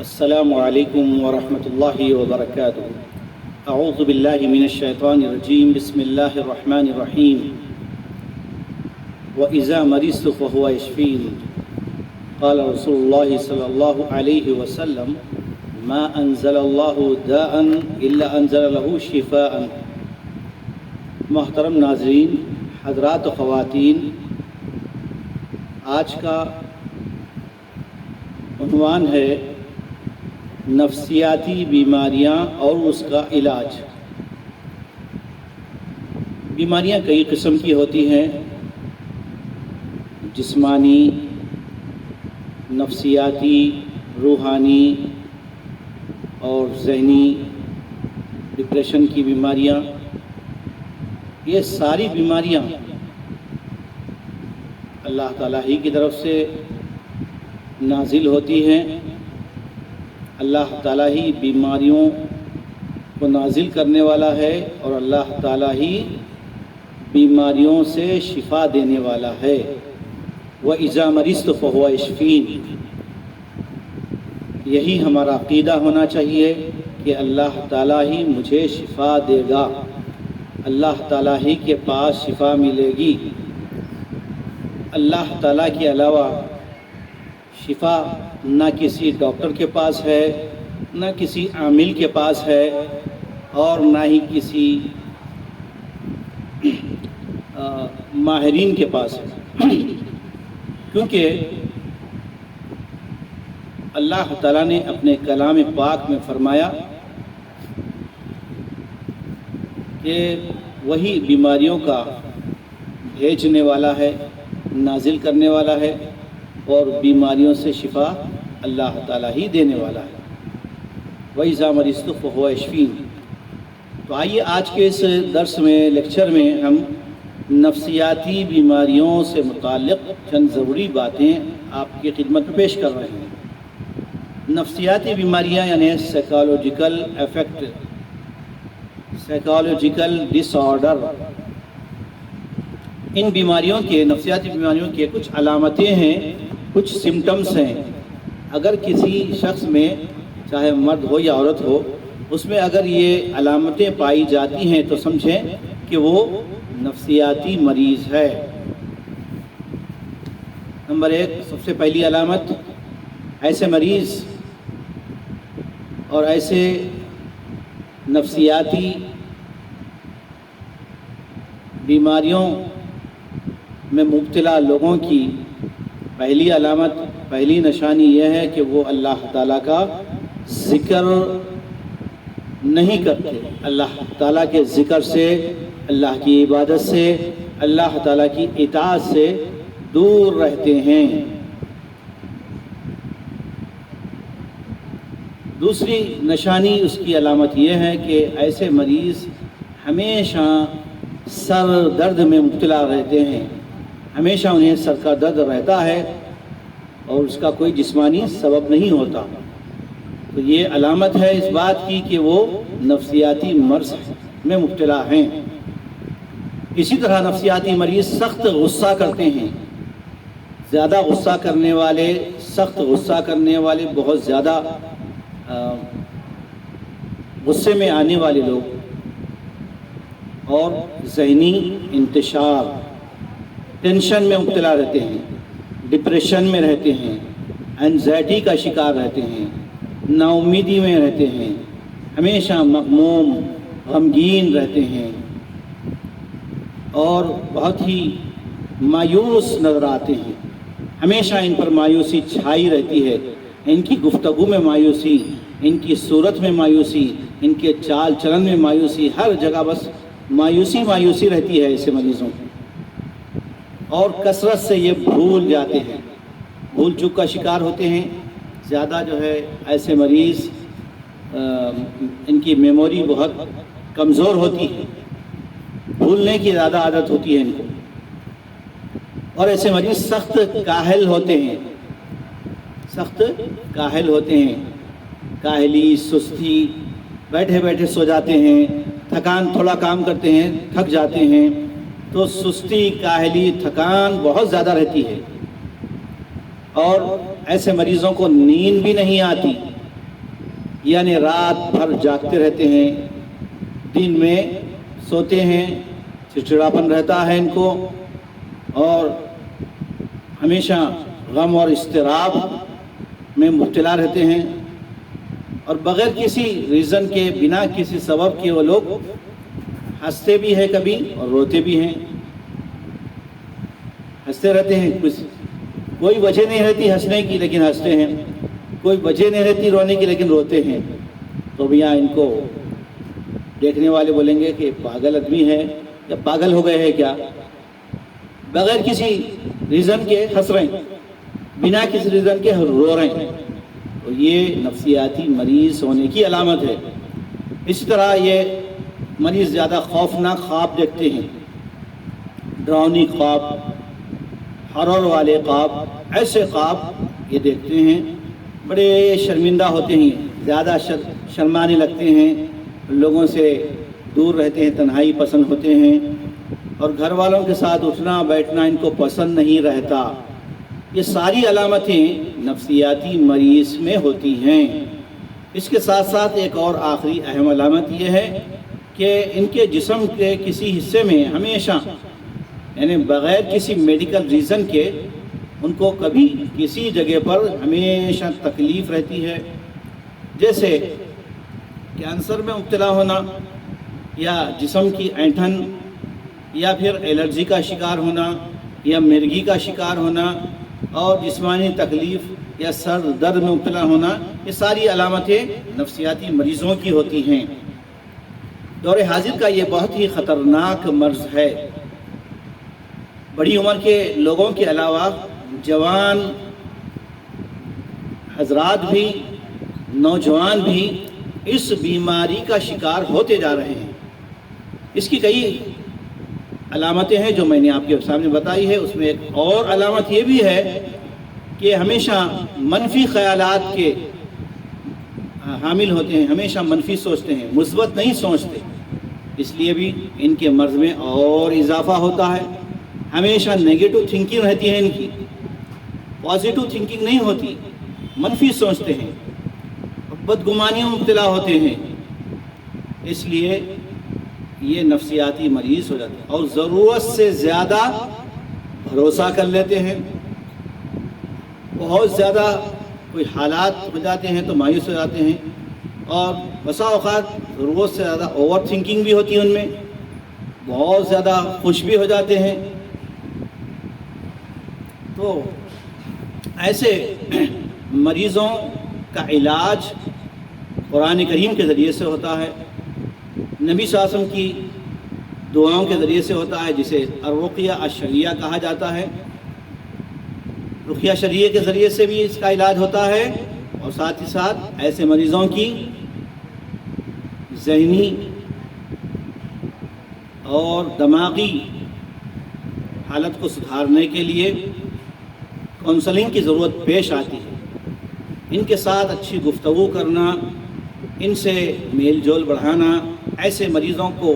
السلام علیکم ورحمۃ اللہ وبرکاتہ۔ اعوذ باللہ من الشیطان الرجیم، بسم اللہ الرحمن الرحیم۔ وَإِذَا مَرِضْتُ فَهُوَ يَشْفِينِ قال رسول اللہ صلی اللہ علیہ وسلم ما انزل اللہ داء الا انزل له شفاء۔ محترم ناظرین، حضرات و خواتین، آج کا عنوان ہے نفسیاتی بیماریاں اور اس کا علاج۔ بیماریاں کئی قسم کی ہوتی ہیں، جسمانی، نفسیاتی، روحانی اور ذہنی، ڈپریشن کی بیماریاں۔ یہ ساری بیماریاں اللہ تعالیٰ ہی کی طرف سے نازل ہوتی ہیں۔ اللہ تعالیٰ ہی بیماریوں کو نازل کرنے والا ہے اور اللہ تعالیٰ ہی بیماریوں سے شفا دینے والا ہے۔ وَإِذَا مَرِضْتُ فَهُوَ يَشْفِينِ۔ یہی ہمارا عقیدہ ہونا چاہیے کہ اللہ تعالیٰ ہی مجھے شفا دے گا، اللہ تعالیٰ ہی کے پاس شفا ملے گی۔ اللہ تعالیٰ کے علاوہ شفا نہ کسی ڈاکٹر کے پاس ہے، نہ کسی عامل کے پاس ہے، اور نہ ہی کسی ماہرین کے پاس ہے، کیونکہ اللہ تعالیٰ نے اپنے کلام پاک میں فرمایا کہ وہی بیماریوں کا بھیجنے والا ہے، نازل کرنے والا ہے، اور بیماریوں سے شفا اللہ تعالیٰ ہی دینے والا ہے۔ وَإِذَا مَرِضْتُ فَهُوَ يَشْفِينِ۔ تو آئیے آج کے اس درس میں، لیکچر میں، ہم نفسیاتی بیماریوں سے متعلق چند ضروری باتیں آپ کی خدمت میں پیش کر رہے ہیں۔ نفسیاتی بیماریاں یعنی سائیکالوجیکل ایفیکٹ، سائیکالوجیکل ڈس آرڈر۔ ان بیماریوں کے، نفسیاتی بیماریوں کے کچھ علامتیں ہیں، کچھ سمٹمز ہیں۔ اگر کسی شخص میں، چاہے مرد ہو یا عورت ہو، اس میں اگر یہ علامتیں پائی جاتی ہیں تو سمجھیں کہ وہ نفسیاتی مریض ہے۔ نمبر 1، سب سے پہلی علامت، ایسے مریض اور ایسے نفسیاتی بیماریوں میں مبتلا لوگوں کی پہلی علامت، پہلی نشانی یہ ہے کہ وہ اللہ تعالیٰ کا ذکر نہیں کرتے، اللہ تعالیٰ کے ذکر سے، اللہ کی عبادت سے، اللہ تعالیٰ کی اطاعت سے دور رہتے ہیں۔ دوسری نشانی، اس کی علامت یہ ہے کہ ایسے مریض ہمیشہ سر درد میں مبتلا رہتے ہیں، ہمیشہ انہیں سر کا درد رہتا ہے اور اس کا کوئی جسمانی سبب نہیں ہوتا۔ تو یہ علامت ہے اس بات کی کہ وہ نفسیاتی مرض میں مبتلا ہیں۔ اسی طرح نفسیاتی مریض سخت غصہ کرتے ہیں۔ زیادہ غصہ کرنے والے، سخت غصہ کرنے والے، بہت زیادہ غصے میں آنے والے لوگ، اور ذہنی انتشار، ٹینشن میں مبتلا رہتے ہیں، ڈپریشن میں رہتے ہیں، اینزائٹی کا شکار رہتے ہیں، نا امیدی میں رہتے ہیں، ہمیشہ مغموم، غمگین رہتے ہیں، اور بہت ہی مایوس نظر آتے ہیں۔ ہمیشہ ان پر مایوسی چھائی رہتی ہے، ان کی گفتگو میں مایوسی، ان کی صورت میں مایوسی، ان کے چال چلن میں مایوسی، ہر جگہ بس مایوسی مایوسی رہتی ہے ایسے مریضوں کی، اور کثرت سے یہ بھول جاتے ہیں، بھول چوک کا شکار ہوتے ہیں۔ زیادہ جو ہے ایسے مریض، ان کی میموری بہت کمزور ہوتی ہے، بھولنے کی زیادہ عادت ہوتی ہے ان کو، اور ایسے مریض سخت کاہل ہوتے ہیں، سخت کاہل ہوتے ہیں، کاہلی، سستی، بیٹھے بیٹھے سو جاتے ہیں، تھکان، تھوڑا کام کرتے ہیں تھک جاتے ہیں، تو سستی، کاہلی، تھکان بہت زیادہ رہتی ہے، اور ایسے مریضوں کو نیند بھی نہیں آتی، یعنی رات بھر جاگتے رہتے ہیں، دن میں سوتے ہیں، چڑچڑاپن رہتا ہے ان کو، اور ہمیشہ غم اور اضطراب میں مبتلا رہتے ہیں، اور بغیر کسی ریزن کے، بنا کسی سبب کے وہ لوگ ہنستے بھی ہیں کبھی اور روتے بھی ہیں۔ ہنستے رہتے ہیں، کوئی وجہ نہیں رہتی ہنسنے کی لیکن ہنستے ہیں، کوئی وجہ نہیں رہتی رونے کی لیکن روتے ہیں۔ تو بھیا ان کو دیکھنے والے بولیں گے کہ پاگل آدمی ہے یا پاگل ہو گئے ہیں کیا، بغیر کسی ریزن کے ہنس رہے ہیں، بنا کسی ریزن کے رو رہے ہیں۔ تو یہ نفسیاتی مریض ہونے کی علامت ہے۔ اسی طرح یہ مریض زیادہ خوفناک خواب دیکھتے ہیں، ڈراؤنی خواب، ہارر والے خواب، ایسے خواب یہ دیکھتے ہیں، بڑے شرمندہ ہوتے ہیں، زیادہ شرمانے لگتے ہیں، لوگوں سے دور رہتے ہیں، تنہائی پسند ہوتے ہیں، اور گھر والوں کے ساتھ اٹھنا بیٹھنا ان کو پسند نہیں رہتا۔ یہ ساری علامتیں نفسیاتی مریض میں ہوتی ہیں۔ اس کے ساتھ ساتھ ایک اور آخری اہم علامت یہ ہے کہ ان کے جسم کے کسی حصے میں ہمیشہ، یعنی بغیر کسی میڈیکل ریزن کے، ان کو کبھی کسی جگہ پر ہمیشہ تکلیف رہتی ہے، جیسے کینسر میں مبتلا ہونا، یا جسم کی اینٹھن، یا پھر الرجی کا شکار ہونا، یا مرگی کا شکار ہونا، اور جسمانی تکلیف یا سر درد میں مبتلا ہونا۔ یہ ساری علامتیں نفسیاتی مریضوں کی ہوتی ہیں۔ دور حاضر کا یہ بہت ہی خطرناک مرض ہے۔ بڑی عمر کے لوگوں کے علاوہ جوان حضرات بھی، نوجوان بھی اس بیماری کا شکار ہوتے جا رہے ہیں۔ اس کی کئی علامتیں ہیں جو میں نے آپ کے سامنے بتائی ہے۔ اس میں ایک اور علامت یہ بھی ہے کہ ہمیشہ منفی خیالات کے حامل ہوتے ہیں، ہمیشہ منفی سوچتے ہیں، مثبت نہیں سوچتے، اس لیے بھی ان کے مرض میں اور اضافہ ہوتا ہے۔ ہمیشہ نیگیٹو تھنکنگ رہتی ہے ان کی، پازیٹو تھنکنگ نہیں ہوتی، منفی سوچتے ہیں، بدگمانیوں میں مبتلا ہوتے ہیں، اس لیے یہ نفسیاتی مریض ہو جاتے ہیں، اور ضرورت سے زیادہ بھروسہ کر لیتے ہیں، بہت زیادہ کوئی حالات ہو جاتے ہیں تو مایوس ہو جاتے ہیں، اور بسا اوقات ضرورت سے زیادہ اوور تھنکنگ بھی ہوتی ہے ان میں، بہت زیادہ خوش بھی ہو جاتے ہیں۔ تو ایسے مریضوں کا علاج قرآن کریم کے ذریعے سے ہوتا ہے، نبی صلی اللہ علیہ وسلم کی دعاؤں کے ذریعے سے ہوتا ہے، جسے الرقیہ الشرعیہ کہا جاتا ہے۔ رقیہ شرعیہ کے ذریعے سے بھی اس کا علاج ہوتا ہے، اور ساتھ ہی ساتھ ایسے مریضوں کی ذہنی اور دماغی حالت کو سدھارنے کے لیے کونسلنگ کی ضرورت پیش آتی ہے۔ ان کے ساتھ اچھی گفتگو کرنا، ان سے میل جول بڑھانا، ایسے مریضوں کو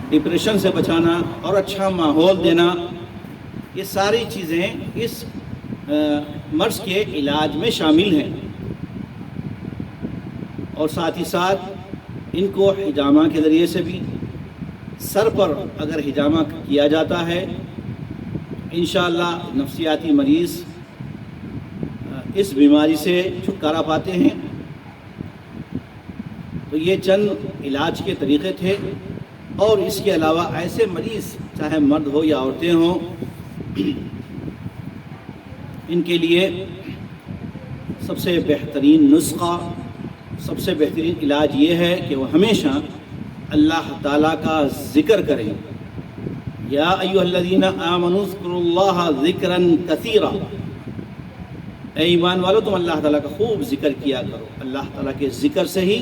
ڈپریشن سے بچانا اور اچھا ماحول دینا، یہ ساری چیزیں اس مرض کے علاج میں شامل ہیں۔ اور ساتھ ہی ساتھ ان کو حجامہ کے ذریعے سے بھی، سر پر اگر حجامہ کیا جاتا ہے، انشاءاللہ نفسیاتی مریض اس بیماری سے چھٹکارا پاتے ہیں۔ تو یہ چند علاج کے طریقے تھے، اور اس کے علاوہ ایسے مریض چاہے مرد ہو یا عورتیں ہوں، ان کے لیے سب سے بہترین نسخہ، سب سے بہترین علاج یہ ہے کہ وہ ہمیشہ اللہ تعالیٰ کا ذکر کریں۔ یا ایھا الذین آمنوا اذکروا اللہ ذکرا کثیرا، اے ایمان والو تم اللہ تعالیٰ کا خوب ذکر کیا کرو۔ اللہ تعالیٰ کے ذکر سے ہی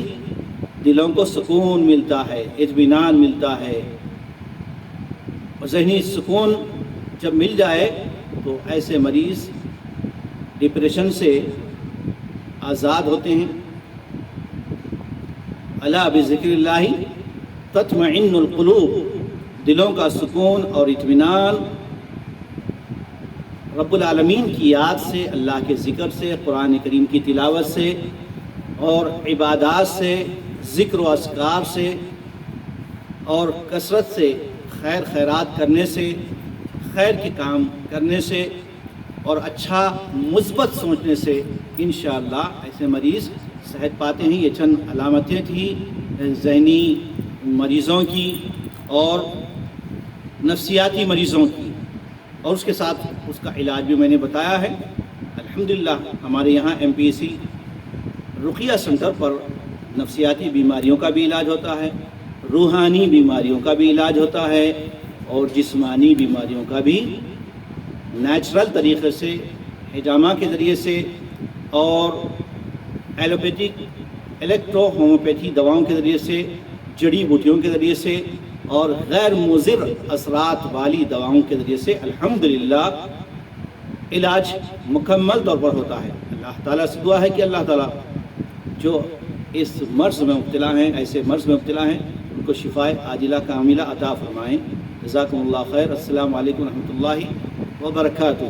دلوں کو سکون ملتا ہے، اطمینان ملتا ہے، اور ذہنی سکون جب مل جائے تو ایسے مریض ڈپریشن سے آزاد ہوتے ہیں۔ الا بذکر اللہ تطمئن القلوب، دلوں کا سکون اور اطمینان رب العالمین کی یاد سے، اللہ کے ذکر سے، قرآن کریم کی تلاوت سے اور عبادات سے، ذکر و اذکار سے اور کثرت سے خیر خیرات کرنے سے، خیر کے کام کرنے سے اور اچھا مثبت سوچنے سے انشاءاللہ ایسے مریض صحت پاتے ہیں۔ یہ چند علامتیں تھیں ذہنی مریضوں کی اور نفسیاتی مریضوں کی، اور اس کے ساتھ اس کا علاج بھی میں نے بتایا ہے۔ الحمدللہ ہمارے یہاں MPC رقیہ سنٹر پر نفسیاتی بیماریوں کا بھی علاج ہوتا ہے، روحانی بیماریوں کا بھی علاج ہوتا ہے، اور جسمانی بیماریوں کا بھی نیچرل طریقے سے، حجامہ کے ذریعے سے اور ایلوپیتھک الیکٹرو ہومیوپیتھی دواؤں کے ذریعے سے، جڑی بوٹیوں کے ذریعے سے اور غیر مضر اثرات والی دواؤں کے ذریعے سے الحمدللہ علاج مکمل طور پر ہوتا ہے۔ اللہ تعالیٰ سے دعا ہے کہ اللہ تعالیٰ جو اس مرض میں مبتلا ہیں، ایسے مرض میں مبتلا ہیں، ان کو شفائے عاجلہ کاملہ عطا فرمائیں۔ جزاکم اللہ خیر۔ السلام علیکم ورحمۃ اللہ وبرکاتہ۔